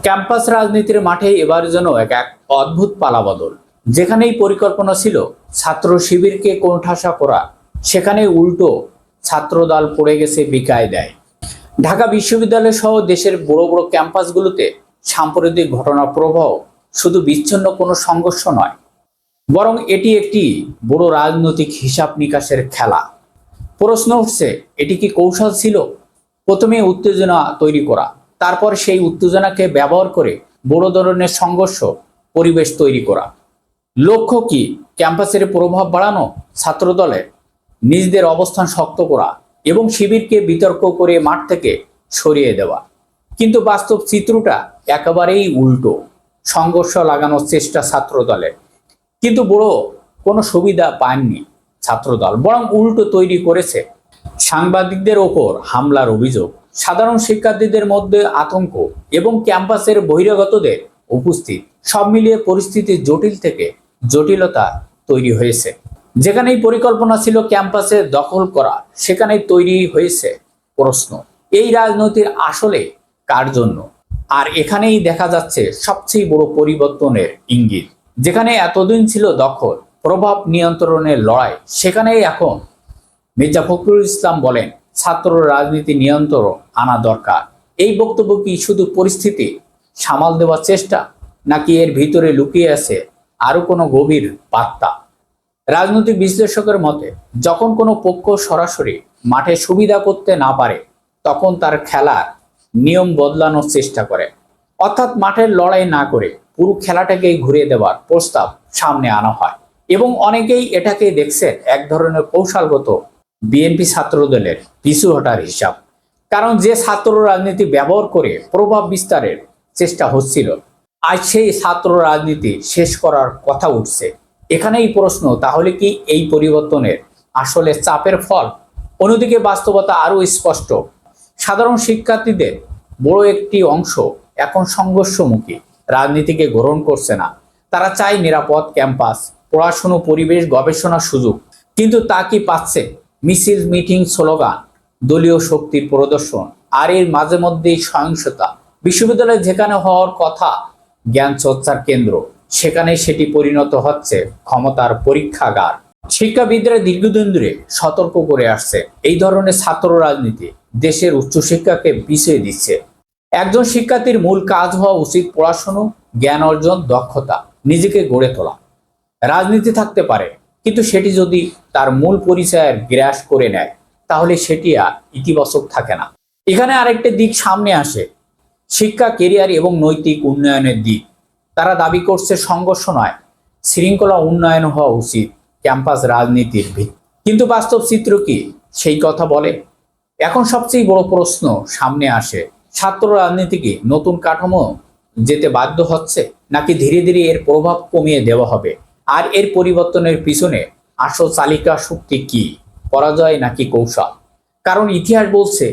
Campus রাজনীতির মাঠে এবার যেন এক এক অদ্ভুত পালাবদল। যেখানেই পরিকল্পনা ছিল ছাত্র শিবিরকে কোণঠাসা করা, সেখানে উল্টো ছাত্রদল পড়ে গেছে বেকায়দায়। ঢাকা বিশ্ববিদ্যালয় সহ দেশের বড় বড় ক্যাম্পাসগুলোতে সাম্প্রতিক ঘটনার প্রবাহ শুধু বিচ্ছিন্ন কোনো সংঘর্ষ নয়, বরং এটি একটি বড় রাজনৈতিক হিসাব নিকাশের খেলা। প্রশ্ন উঠছে, এটি কি কৌশল ছিল? প্রথমে উত্তেজনা তৈরি করা, তারপর সেই উত্তেজনাকে ব্যবহার করে বড় ধরনের সংঘর্ষ পরিবেশ তৈরি করা। লক্ষ্য কি? ক্যাম্পাসের প্রভাব বাড়ানো, ছাত্রদলের নিজেদের অবস্থান শক্ত করা এবং শিবিরকে বিতর্ক করে মাঠ থেকে সরিয়ে দেওয়া। কিন্তু বাস্তব চিত্রটা একেবারেই উল্টো। সংঘর্ষ লাগানোর চেষ্টা ছাত্রদলের, কিন্তু বড় কোনো সুবিধা পায়নি ছাত্রদল, বরং উল্টো তৈরি করেছে। সাংবাদিকদের ওপর হামলার অভিযোগ, সাধারণ শিক্ষার্থীদের মধ্যে আতঙ্ক এবং ক্যাম্পাসের বহিরাগতদের উপস্থিত, সব মিলিয়ে পরিস্থিতি জটিল থেকে জটিলতা তৈরি হয়েছে। যেখানেই পরিকল্পনা ছিল ক্যাম্পাসে দখল করা, সেখানেই তৈরি হয়েছে প্রশ্ন, এই রাজনীতির আসলে কার জন্য? আর এখানেই দেখা যাচ্ছে সবচেয়ে বড় পরিবর্তনের ইঙ্গিত। যেখানে এতদিন ছিল দখল, প্রভাব নিয়ন্ত্রণের লড়াই, সেখানেই এখন মির্জা ফখরুল ইসলাম বলেন ছাত্র রাজনীতি নিয়ন্ত্রণ আনা দরকার। এই বক্তব্য কি শুধু পরিস্থিতি সামাল দেওয়ার চেষ্টা, নাকি এর ভিতরে লুকিয়ে আছে আরো কোনো গভীর বার্তা? রাজনৈতিক বিশ্লেষকের মতে, যখন কোনো পক্ষ সরাসরি মাঠে সুবিধা করতে না পারে, তখন তার খেলার নিয়ম বদলানোর চেষ্টা করে, অর্থাৎ মাঠের লড়াই না করে পুরো খেলাটাকেই ঘুরিয়ে দেওয়ার প্রস্তাব সামনে আনা হয়। এবং অনেকেই এটাকে দেখছেন এক ধরনের কৌশলগত বিএনপি ছাত্রদলের পিছু হটার হিসাব। কারণ যে ছাত্র রাজনীতি ব্যবহার করে প্রভাব বিস্তারের চেষ্টা হচ্ছিল, আজ সেই ছাত্র রাজনীতি শেষ করার কথা উঠছে। এখানেই প্রশ্ন, তাহলে কি এই পরিবর্তনের আসলে চাপের ফল? অন্যদিকে বাস্তবতা আরো স্পষ্ট। সাধারণ শিক্ষার্থীদের বড় একটি অংশ এখন সংঘর্ষমুখী রাজনীতিকে গ্রহণ করছে না। তারা চায় নিরাপদ ক্যাম্পাস, পড়াশুনো পরিবেশ, গবেষণার সুযোগ। কিন্তু তা কি পাচ্ছে? মিছিল, মিটিং, স্লোগান, দলীয় শক্তির প্রদর্শন, আর এর মাঝে মধ্যেই সহিংসতা। বিশ্ববিদ্যালয়ে যেখানে হওয়ার কথা জ্ঞান চর্চার কেন্দ্র, সেখানে সেটি পরিণত হচ্ছে ক্ষমতার পরীক্ষাগার। শিক্ষাবিদরা দীর্ঘদিন ধরে সতর্ক করে আসছে, এই ধরনের ছাত্র রাজনীতি দেশের উচ্চশিক্ষাকে পিছিয়ে দিচ্ছে। একজন শিক্ষার্থীর মূল কাজ হওয়া উচিত পড়াশুনো, জ্ঞান অর্জন, দক্ষতা, নিজেকে গড়ে তোলা। রাজনীতি থাকতে পারে, কিন্তু সেটি যদি তার মূল পরিচয়ের গ্রাস করে নেয়, তাহলে সেটি আর ইতিবাচক থাকে না। এখানে আরেকটা দিক সামনে আসে, শিক্ষা, কেরিয়ার এবং নৈতিক উন্নয়নের দিক। তারা দাবি করছে সংঘর্ষ নয়, শৃঙ্খলা উন্নয়ন হওয়া উচিত ক্যাম্পাস রাজনীতির ভিত্তি। কিন্তু বাস্তব চিত্র কি সেই কথা বলে? এখন সবচেয়ে বড় প্রশ্ন সামনে আসে, ছাত্র রাজনীতি কি নতুন কাঠামো যেতে বাধ্য হচ্ছে, নাকি ধীরে ধীরে এর প্রভাব কমিয়ে দেওয়া হবে? আর এর পরিবর্তনের পিছনে আসল চালিকা শক্তি কি, পরাজয় নাকি কৌশল? কারণ ইতিহাস বলছে,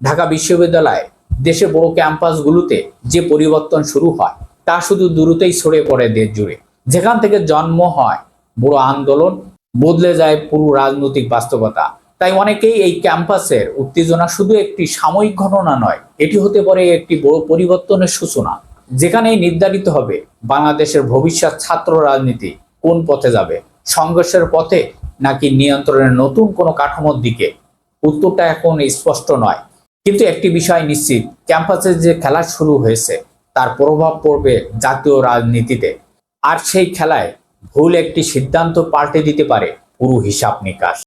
ঢাকা বিশ্ববিদ্যালয় দেশে বড় ক্যাম্পাসগুলোতে যে পরিবর্তন শুরু হয়, তা শুধু দ্রুতই ছড়িয়ে পড়ে দেশ জুড়ে। যেখান থেকে জন্ম হয় বড় আন্দোলন, বদলে যায় পুরো রাজনৈতিক বাস্তবতা। তাই অনেকেই এই ক্যাম্পাসের উত্তেজনা শুধু একটি সাময়িক ঘটনা নয়, এটি হতে পারে একটি বড় পরিবর্তনের সূচনা, যেখানেই নির্ধারিত হবে বাংলাদেশের ভবিষ্যৎ ছাত্র রাজনীতি কোন পথে যাবে, সংঘর্ষের পথে নাকি নিয়ন্ত্রণের নতুন কোনো কাঠামোর দিকে। উত্তরটা এখন স্পষ্ট নয়, কিন্তু একটি বিষয় নিশ্চিত, ক্যাম্পাসে যে খেলা শুরু হয়েছে তার প্রভাব পড়বে জাতীয় রাজনীতিতে। আর সেই খেলায় ভুল একটি সিদ্ধান্ত পাল্টে দিতে পারে পুরো হিসাব নিকাশ।